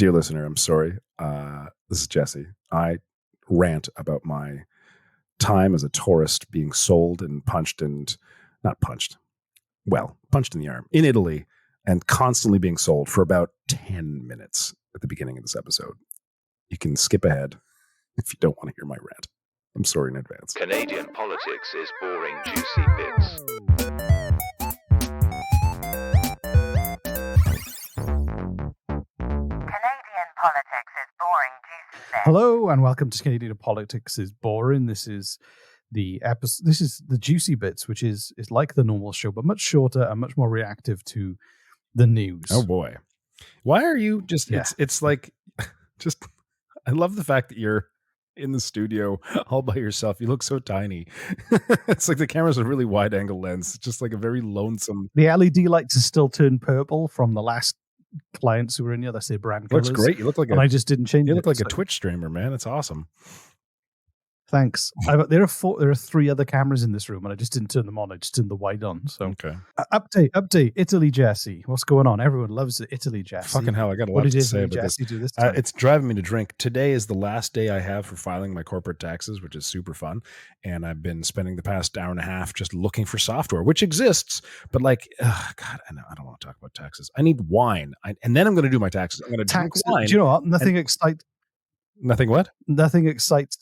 Dear listener, I'm sorry. This is Jesse. I rant about my time as a tourist being sold and punched in the arm in Italy and constantly being sold for about 10 minutes at the beginning of this episode. You can skip ahead if you don't want to hear my rant. I'm sorry in advance. Canadian politics is boring, juicy bits. Hello and welcome to Canadian Politics is Boring. This is the episode. This is the Juicy Bits, which is like the normal show, but much shorter and much more reactive to the news. Oh boy, why are you just? Yeah. It's like just. I love the fact that you're in the studio all by yourself. You look so tiny. It's like the camera's a really wide angle lens. It's just like a very lonesome. The LED lights are still turned purple from the last clients who were in here. That's their brand colors. Looks great. You look like I just didn't change. You look like a Twitch streamer, man. It's awesome. Thanks. There are 3 other cameras in this room, and I just didn't turn them on. I just turned the wide on. So okay. Update. Italy, Jesse. What's going on? Everyone loves it. Italy, Jesse. Fucking hell, I got a lot to say about this. Do this time? It's driving me to drink. Today is the last day I have for filing my corporate taxes, which is super fun. And I've been spending the past hour and a half just looking for software, which exists. But God, I don't want to talk about taxes. I need wine. And then I'm going to do my taxes. I'm going to drink wine. Do you know what? Nothing excites. Nothing what? Nothing excites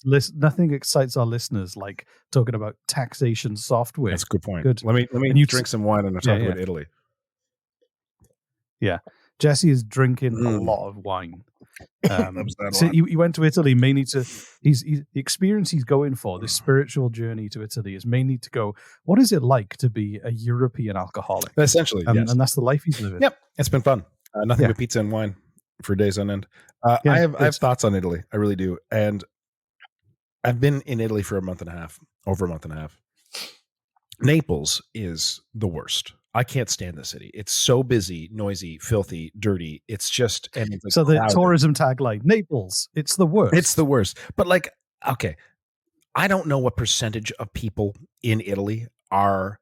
our listeners like talking about taxation software. That's a good point. Good. Let me drink some wine and I'll talk about Italy. Yeah. Jesse is drinking a lot of wine. So he went to Italy mainly to the experience he's going for, this spiritual journey to Italy is mainly to go, what is it like to be a European alcoholic? Essentially, yes. And that's the life he's living. Yep. It's been fun. Nothing but pizza and wine for days on end. I have thoughts on Italy. I really do. And I've been in Italy for over a month and a half. Naples is the worst. I can't stand the city. It's so busy, noisy, filthy, dirty. It's just, and it's like so the tourism tagline, Naples, it's the worst. It's the worst. But okay, I don't know what percentage of people in Italy are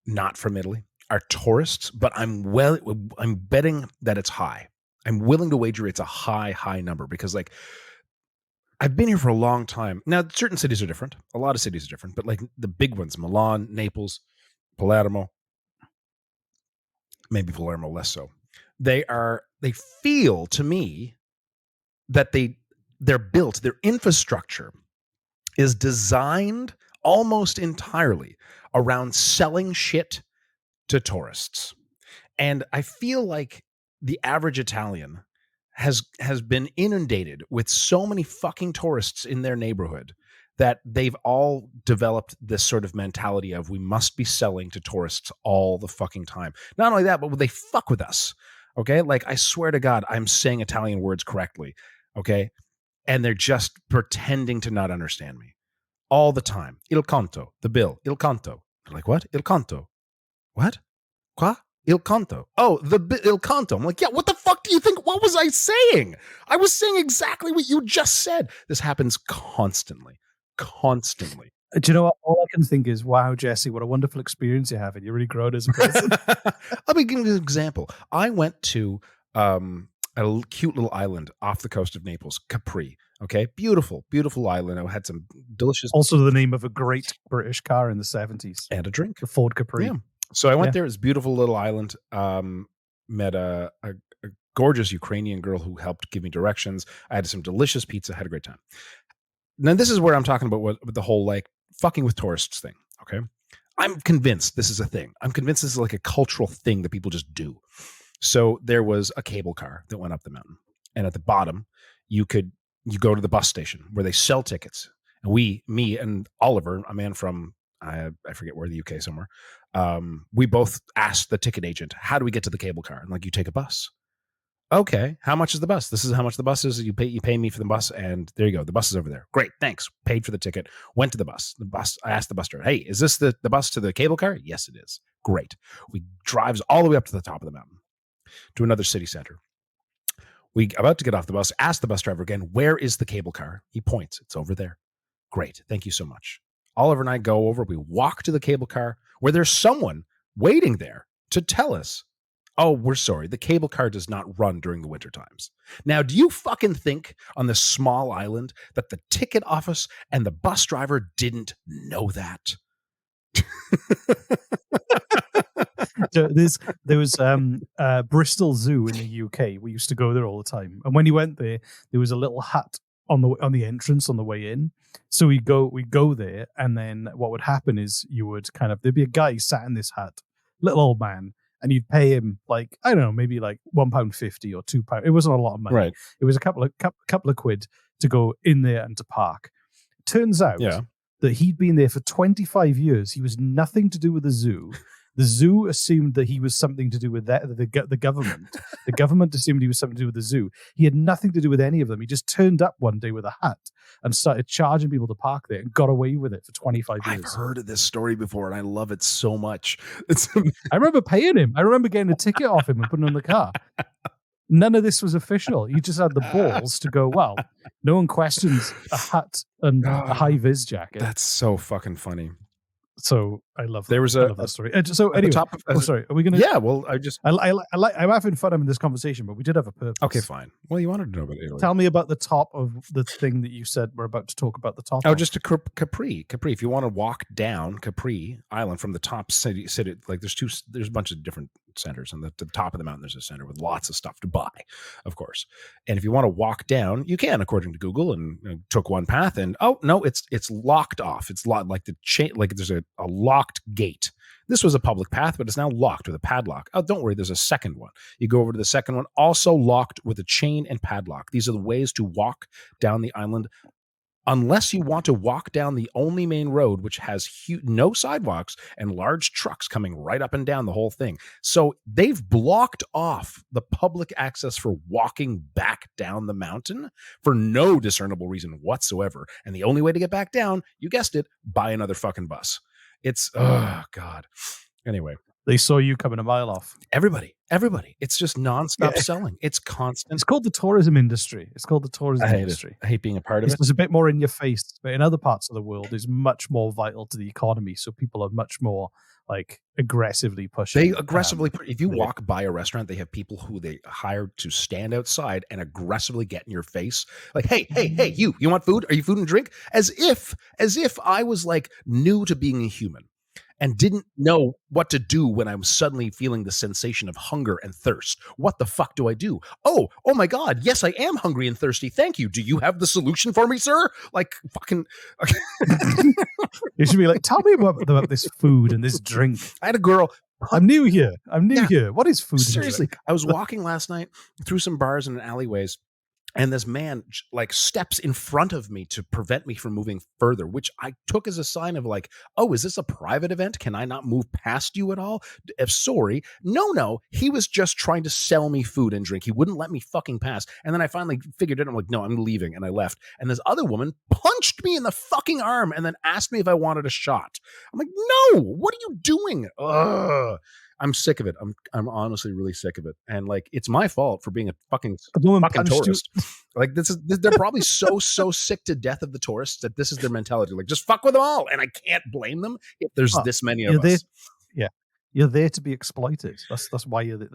not from Italy, are tourists, but I'm betting that it's high. I'm willing to wager it's a high number because I've been here for a long time. Now, certain cities are different. A lot of cities are different, but the big ones, Milan, Naples, Palermo, maybe Palermo less so. They feel to me that they're built, their infrastructure is designed almost entirely around selling shit to tourists. And I feel like the average Italian has been inundated with so many fucking tourists in their neighborhood that they've all developed this sort of mentality of we must be selling to tourists all the fucking time. Not only that, but they fuck with us. Okay? I swear to God, I'm saying Italian words correctly. Okay? And they're just pretending to not understand me all the time. Il conto, the bill. Il conto. They're like, what? Il conto. What? Qua? Il conto. Oh, il conto. I'm like, yeah, what the fuck do you think? What was I saying? I was saying exactly what you just said. This happens constantly. Do you know what? All I can think is, wow, Jesse, what a wonderful experience you're having. You're really grown as a person. Let me give you an example. I went to a cute little island off the coast of Naples, Capri. Okay, beautiful island. I had some delicious. Also, the name of a great British car in the 70s. And a drink. The Ford Capri. Yeah. So I went there. It's a beautiful little island. Met a gorgeous Ukrainian girl who helped give me directions. I had some delicious pizza. Had a great time. Now, this is where I'm talking about what the whole fucking with tourists thing. Okay. I'm convinced this is a thing. I'm convinced this is a cultural thing that people just do. So there was a cable car that went up the mountain. And at the bottom, you go to the bus station where they sell tickets. And me and Oliver, a man from, I forget where, the UK somewhere, we both asked the ticket agent, how do we get to the cable car? And you take a bus. Okay, how much is the bus? This is how much the bus is. You pay me for the bus, and there you go. The bus is over there. Great, thanks. Paid for the ticket. Went to the bus. I asked the bus driver, hey, is this the bus to the cable car? Yes, it is. Great. We drives all the way up to the top of the mountain to another city center. We about to get off the bus, ask the bus driver again, where is the cable car? He points. It's over there. Great. Thank you so much. Oliver and I go over. We walk to the cable car where there's someone waiting there to tell us Oh, we're sorry. The cable car does not run during the winter times. Now, do you fucking think on this small island that the ticket office and the bus driver didn't know that? There was Bristol Zoo in the UK. We used to go there all the time, and when you went there, there was a little hut on the entrance on the way in. So we go there, and then what would happen is you would there'd be a guy sat in this hut, little old man, and you'd pay him like, I don't know, maybe like £1.50 or £2. It wasn't a lot of money. Right. It was a couple of quid to go in there and to park. Turns out Yeah. that he'd been there for 25 years. He was nothing to do with the zoo. The zoo assumed that he was something to do with the government. The government assumed he was something to do with the zoo. He had nothing to do with any of them. He just turned up one day with a hat and started charging people to park there and got away with it for 25 years. I've heard of this story before, and I love it so much. I remember paying him. I remember getting a ticket off him and putting it in the car. None of this was official. You just had the balls to go, well, no one questions a hat and a high-vis jacket. That's so fucking funny. So I love that. There was I love that story. So anyway, sorry. Are we going to? Yeah. Well, I'm having fun in this conversation, but we did have a purpose. Okay, fine. Well, you wanted to know about Italy. Tell me about the top of the thing that you said we're about to talk about. The top. Oh, just to Capri. Capri. If you want to walk down Capri Island from the top city, like there's a bunch of different centers, and at the top of the mountain there's a center with lots of stuff to buy, of course. And if you want to walk down, you can, according to Google, and took one path, and oh no, it's locked off. It's locked, like the chain, like there's a locked gate. This was a public path, but it's now locked with a padlock. Oh, don't worry, there's a second one. You go over to the second one, also locked with a chain and padlock. These are the ways to walk down the island, unless you want to walk down the only main road, which has no sidewalks and large trucks coming right up and down the whole thing. So they've blocked off the public access for walking back down the mountain for no discernible reason whatsoever. And the only way to get back down, you guessed it, buy another fucking bus. It's, oh God. Anyway. They saw you coming a mile off. Everybody. It's just nonstop selling. It's constant. It's called the tourism industry. I hate being a part of it. It's a bit more in your face, but in other parts of the world, it's much more vital to the economy. So people are much more like aggressively pushing. They aggressively, if you walk by a restaurant, they have people who they hire to stand outside and aggressively get in your face. Like, hey, you want food? Are you food and drink? As if I was like new to being a human and didn't know what to do when I was suddenly feeling the sensation of hunger and thirst. What the fuck do I do? Oh my God. Yes, I am hungry and thirsty. Thank you. Do you have the solution for me, sir? Like fucking. You should be like, tell me about this food and this drink. I had a girl. I'm new here. What is food? Seriously. I was walking last night through some bars and alleyways, and this man like steps in front of me to prevent me from moving further, which I took as a sign of like, oh, is this a private event? Can I not move past you at all? Sorry. No. He was just trying to sell me food and drink. He wouldn't let me fucking pass. And then I finally figured it. I'm like, no, I'm leaving. And I left. And this other woman punched me in the fucking arm and then asked me if I wanted a shot. I'm like, no, what are you doing? Ugh. I'm sick of it. I'm honestly really sick of it. And like, it's my fault for being a fucking tourist. Like they're probably so sick to death of the tourists that this is their mentality. Like, just fuck with them all. And I can't blame them if there's this many of us. You're there to be exploited. That's why you're there.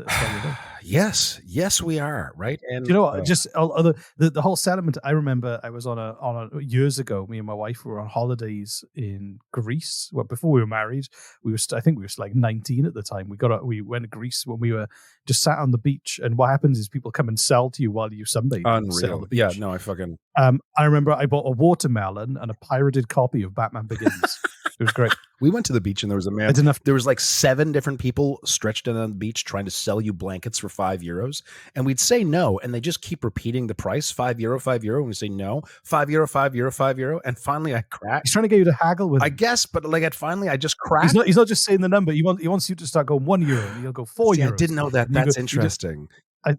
Yes, we are, right. And you know, just the whole settlement. I remember I was on a years ago. Me and my wife were on holidays in Greece. Well, before we were married, I think we were like 19 at the time. We went to Greece when we were just sat on the beach. And what happens is people come and sell to you while you sunbathe. Unreal. Yeah, no, I fucking. I remember I bought a watermelon and a pirated copy of Batman Begins. It was great. We went to the beach and there was a man. There was like 7 different people stretched out on the beach trying to sell you blankets for €5. And we'd say no. And they just keep repeating the price, €5, €5. And we say no, €5, €5, €5. And finally I cracked. He's trying to get you to haggle with him. I guess, but like finally I just cracked. He's not just saying the number. He wants you to start going €1 and he'll go €4. I didn't know that. That's interesting.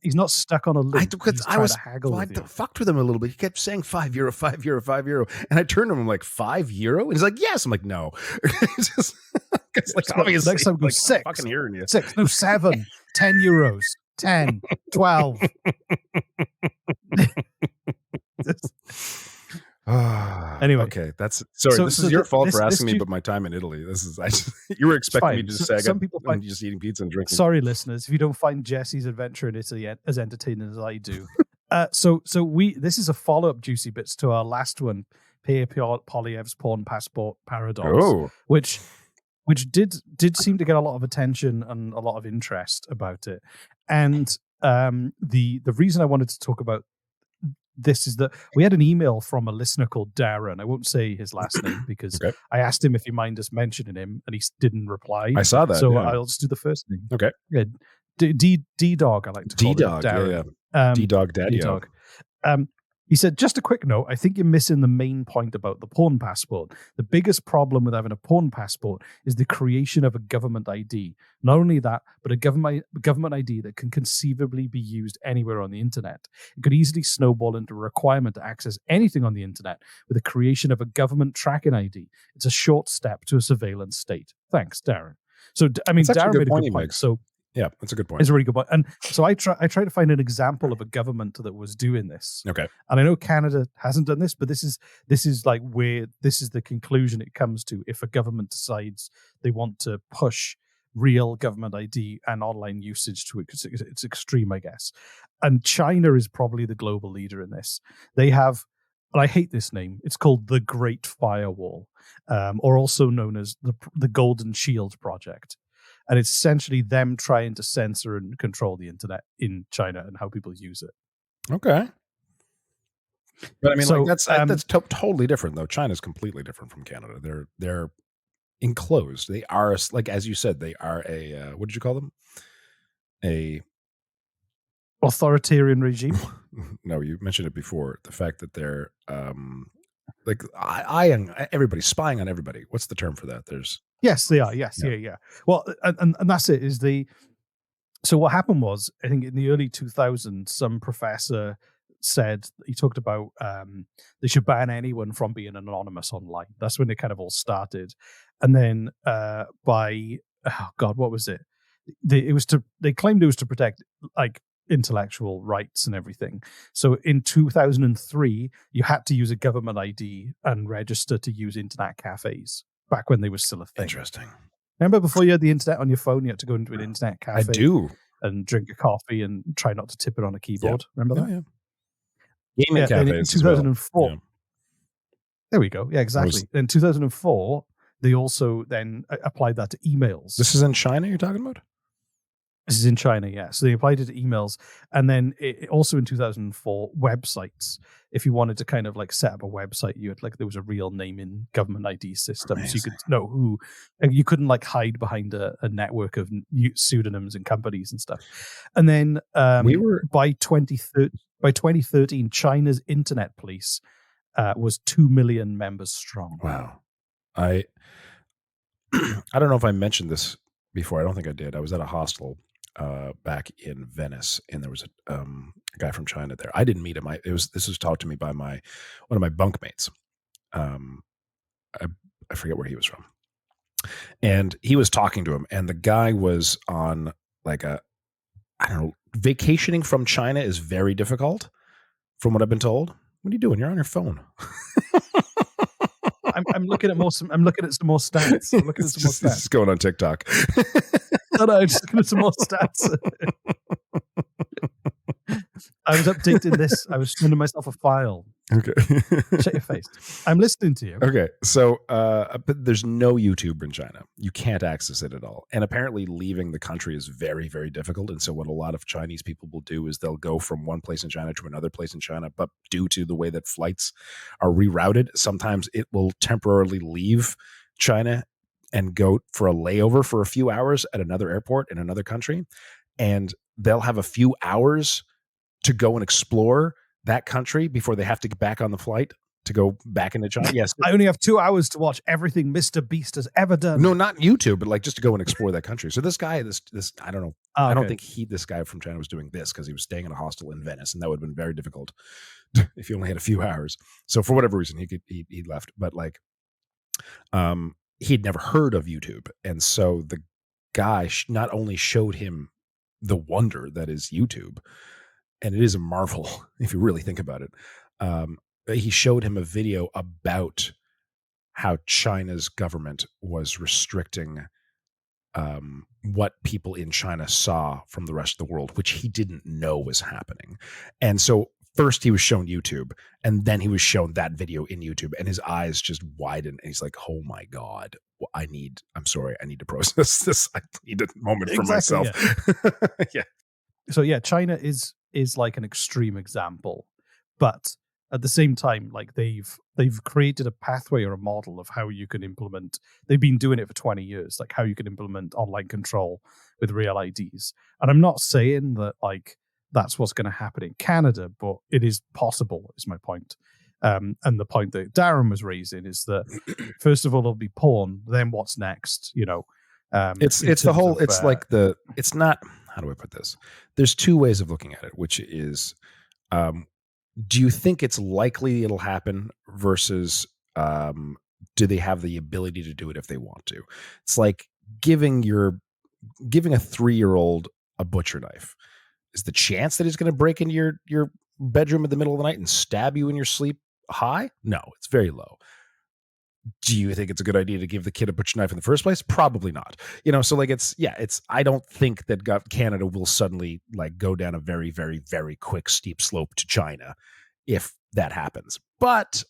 He's not stuck on a link. I fucked with him a little bit. He kept saying €5, €5, €5. And I turned to him, I'm like, €5? And he's like, yes. I'm like, no. It's like, obviously, next time go like, 6. I'm fucking hearing you. 6, no, 7, €10, 10, 12. Anyway, Okay, that's sorry. so This is your fault for this asking me about my time in Italy. This is you were it's expecting me fine. to So, just say some people I'm find. just eating pizza and drinking. Sorry, listeners, if you don't find Jesse's adventure in Italy as entertaining as I do. So we this is a follow up Juicy Bits to our last one, Pierre Poilievre's Porn Passport Paradox, Oh, which did seem to get a lot of attention and a lot of interest about it. And the reason I wanted to talk about this is that we had an email from a listener called Darren. I won't say his last name because okay. I asked him if he mind us mentioning him, and he didn't reply. I saw that. So Yeah. I'll just do the first name. Okay. Yeah, D Dog. I like to call D him Dog. Yeah, Darren. yeah. D Dog Daddy. D Dog. He said, just a quick note, I think you're missing the main point about the porn passport. The biggest problem with having a porn passport is the creation of a government ID. Not only that, but a government ID that can conceivably be used anywhere on the internet. It could easily snowball into a requirement to access anything on the internet with the creation of a government tracking ID. It's a short step to a surveillance state. Thanks, Darren. So, I mean, That's actually Darren made a point good he point. makes. So, Yeah, that's a good point. it's a really good point. And so I try to find an example of a government that was doing this. Okay. And I know Canada hasn't done this, but this is like where this is the conclusion it comes to if a government decides they want to push real government ID and online usage to it. It's extreme, I guess. And China is probably the global leader in this. They have, and I hate this name, it's called the Great Firewall, or also known as the Golden Shield Project. And it's essentially them trying to censor and control the internet in China and how people use it. Okay. But I mean, So, like that's totally different, though. China's completely different from Canada. They're enclosed. They are like, as you said, they are a what did you call them? A authoritarian regime. No, you mentioned it before. The fact that they're like everybody's spying on everybody. What's the term for that? There's Yes, they are. Yes, yeah. Well, and that's it. So what happened was, I think in the early 2000s, some professor said he talked about they should ban anyone from being anonymous online. That's when it kind of all started, and then by what was it? They claimed it was to protect like intellectual rights and everything. So in 2003, you had to use a government ID and register to use internet cafes. Back when they were still a thing. Interesting. Remember before you had the internet on your phone, you had to go into an internet cafe. I do. And drink a coffee and try not to tip it on a keyboard. Yeah. Remember that? Yeah. Gaming cafes. In 2004. Well. Yeah. There we go. Yeah, exactly. In 2004, they also then applied that to emails. This is in China you're talking about? This is in China, yeah. So they applied it to emails. And then also in 2004, websites. If you wanted to kind of like set up a website, you had like, there was a real name in government ID system. Amazing. So you could know who, and you couldn't like hide behind a network of pseudonyms and companies and stuff. And then by 2013, China's internet police was 2 million members strong. Wow. I don't know if I mentioned this before. I don't think I did. I was at a hostel back in Venice, and there was a guy from China there. I didn't meet him. This was taught to me by one of my bunkmates. I forget where he was from, and he was talking to him, and the guy was on like I don't know, vacationing from China is very difficult, from what I've been told. What are you doing? You're on your phone. I'm looking at I'm looking at some more stats. I'm looking at some more stats. It's going on TikTok. No, I'm just looking at some more stats. I was updating this. I was sending myself a file. Okay. Shut your face. I'm listening to you. Okay. So, but there's no YouTube in China. You can't access it at all. And apparently leaving the country is very, very difficult. And so what a lot of Chinese people will do is they'll go from one place in China to another place in China. But due to the way that flights are rerouted, sometimes it will temporarily leave China and go for a layover for a few hours at another airport in another country. And they'll have a few hours to go and explore that country before they have to get back on the flight to go back into China. Yes. I only have 2 hours to watch everything Mr. Beast has ever done. No, not YouTube, but like just to go and explore that country. So this guy, this I don't know. I don't think this guy from China was doing this because he was staying in a hostel in Venice, and that would have been very difficult if he only had a few hours. So for whatever reason, he left. But like, he'd never heard of YouTube, and so the guy not only showed him the wonder that is YouTube, and it is a marvel if you really think about it. he showed him a video about how China's government was restricting what people in China saw from the rest of the world, which he didn't know was happening. And so first he was shown YouTube, and then he was shown that video in YouTube, and his eyes just widened, and he's like, "Oh my God, I'm sorry, I need to process this. I need a moment for Exactly, myself." Yeah. So yeah, China is like an extreme example, but at the same time, like they've created a pathway or a model of how you can implement. They've been doing it for 20 years, like how you can implement online control with real IDs. And I'm not saying that like that's what's going to happen in Canada, but it is possible. Is my point. And the point that Darren was raising is that first of all, it'll be porn. Then what's next? You know, It's in the terms whole, of, it's like it's not, how do I put this? There's two ways of looking at it, which is, do you think it's likely it'll happen versus, do they have the ability to do it if they want to? It's like giving a 3-year-old a butcher knife. Is the chance that he's going to break into your bedroom in the middle of the night and stab you in your sleep high? No, it's very low. Do you think it's a good idea to give the kid a butcher knife in the first place? Probably not. So like I don't think that Canada will suddenly like go down a very, very, very quick steep slope to China if that happens. But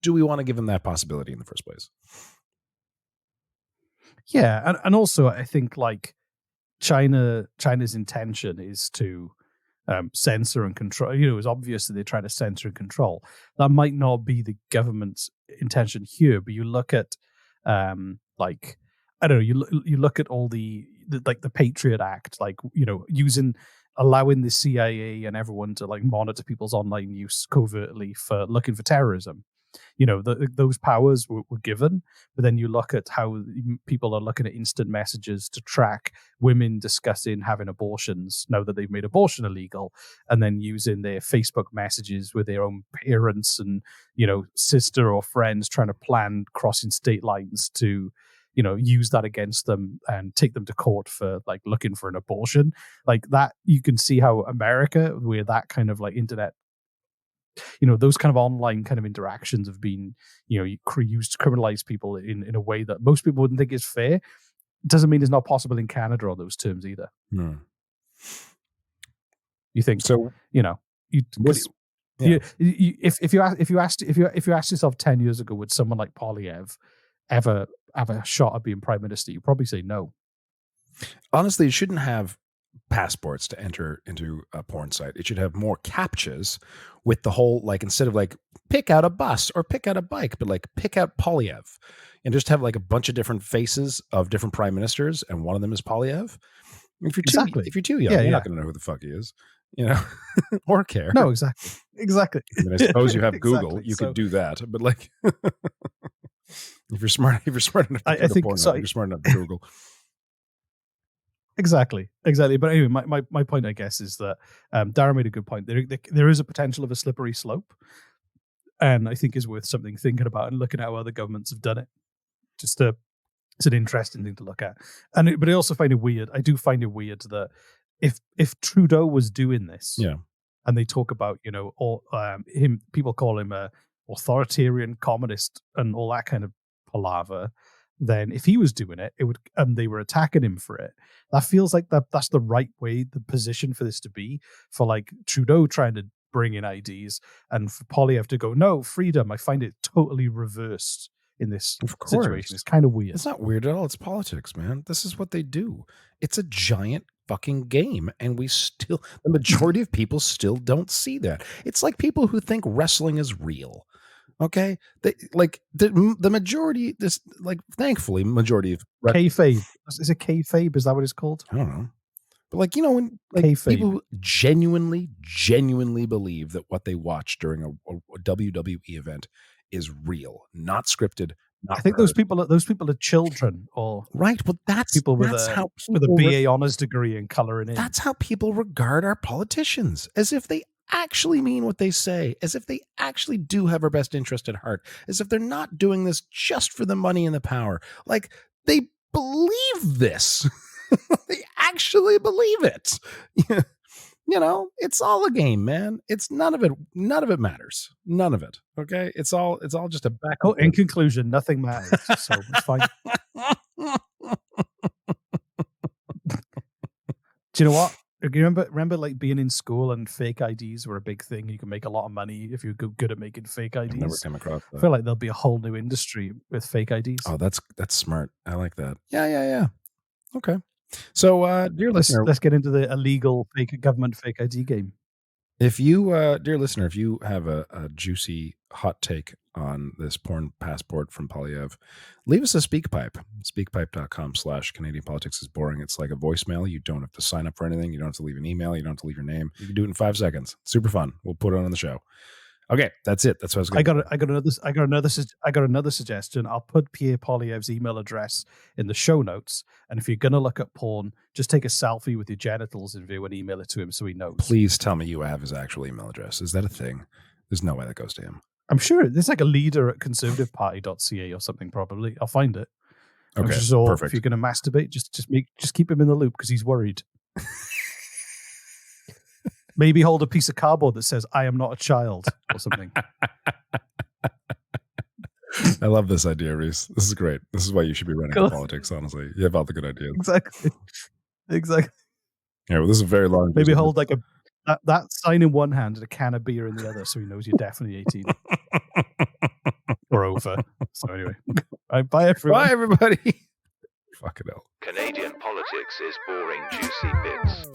do we want to give them that possibility in the first place? Yeah, and also I think like China's intention is to censor and control. It's obvious that they try to censor and control. That might not be the government's intention here, but you look at like I don't know. You look at all the like the Patriot Act, like allowing the CIA and everyone to like monitor people's online use covertly for looking for terrorism. Those powers were given, but then you look at how people are looking at instant messages to track women discussing having abortions now that they've made abortion illegal, and then using their Facebook messages with their own parents and sister or friends trying to plan crossing state lines to use that against them and take them to court for like looking for an abortion. Like that, you can see how America, where that kind of like internet, those kind of online kind of interactions have been, used to criminalize people in a way that most people wouldn't think is fair. Doesn't mean it's not possible in Canada on those terms either. Hmm. You think so? If you asked yourself 10 years ago, would someone like Polyev ever have a shot at being prime minister? You probably say no. Honestly, you shouldn't have passports to enter into a porn site. It should have more captchas with the whole, like, instead of like pick out a bus or pick out a bike, but like pick out Polyev, and just have like a bunch of different faces of different prime ministers, and one of them is Polyev. If you're too young, you're not going to know who the fuck he is, or care. No, exactly. I mean, I suppose you have Google, you could do that, but like, if you're smart enough to put a porn on, you're smart enough to Google. Exactly. But anyway, my point, I guess, is that Darren made a good point. There is a potential of a slippery slope, and I think is worth something thinking about and looking at how other governments have done it. It's an interesting thing to look at. But I also find it weird. I do find it weird that if Trudeau was doing this, and they talk about people call him a authoritarian communist and all that kind of palaver. Then if he was doing it, and they were attacking him for it, that feels like that's the right way, the position for this to be, for like Trudeau trying to bring in IDs and for Polyev to go, no, freedom. I find it totally reversed in this situation. It's kind of weird. It's not weird at all. It's politics, man. This is what they do. It's a giant fucking game, and the majority of people still don't see that. It's like people who think wrestling is real. Okay, the majority, thankfully, majority of kayfabe. Is it kayfabe? Is that what it's called? I don't know, but when people genuinely believe that what they watch during a WWE event is real, not scripted. I think those people are children, or right. Well, that's people with a BA honors degree in coloring in. That's how people regard our politicians, as if they actually mean what they say, as if they actually do have our best interest at heart, as if they're not doing this just for the money and the power. Like, they believe this. They actually believe it. it's all a game, man. It's none of it matters. None of it. Okay? It's all just a back and in forth. conclusion, nothing matters, so it's fine. Do you know what? You remember like being in school and fake IDs were a big thing. You can make a lot of money if you're good at making fake I've never IDs. come across I that. feel like there'll be a whole new industry with fake IDs. Oh, that's smart. I like that. Yeah. Okay. So, dear Let's listener, get into the illegal government fake ID game. if you, dear listener, if you have a juicy hot take on this porn passport from Polyev, leave us a SpeakPipe. Speakpipe.com/Canadian politics is boring. It's like a voicemail. You don't have to sign up for anything. You don't have to leave an email. You don't have to leave your name. You can do it in 5 seconds. Super fun. We'll put it on the show. Okay, that's it. That's what I was going to I got another suggestion. I'll put Pierre Poilievre's email address in the show notes, and if you're going to look at porn, just take a selfie with your genitals in view and email it to him so he knows. Please tell me you have his actual email address. Is that a thing? There's no way that goes to him. I'm sure there's like a leader at conservativeparty.ca or something. Probably, I'll find it. Okay, perfect. If perfect. you're going to masturbate, just keep him in the loop because he's worried. Maybe hold a piece of cardboard that says "I am not a child" or something. I love this idea, Reese. This is great. This is why you should be running for politics. Honestly, you have all the good ideas. Exactly. Yeah, well, this is a very long. Maybe hold like that sign in one hand and a can of beer in the other, so he knows you're definitely 18 or over. So anyway, bye everyone. Bye everybody. Fucking hell. Canadian politics is boring, juicy bits.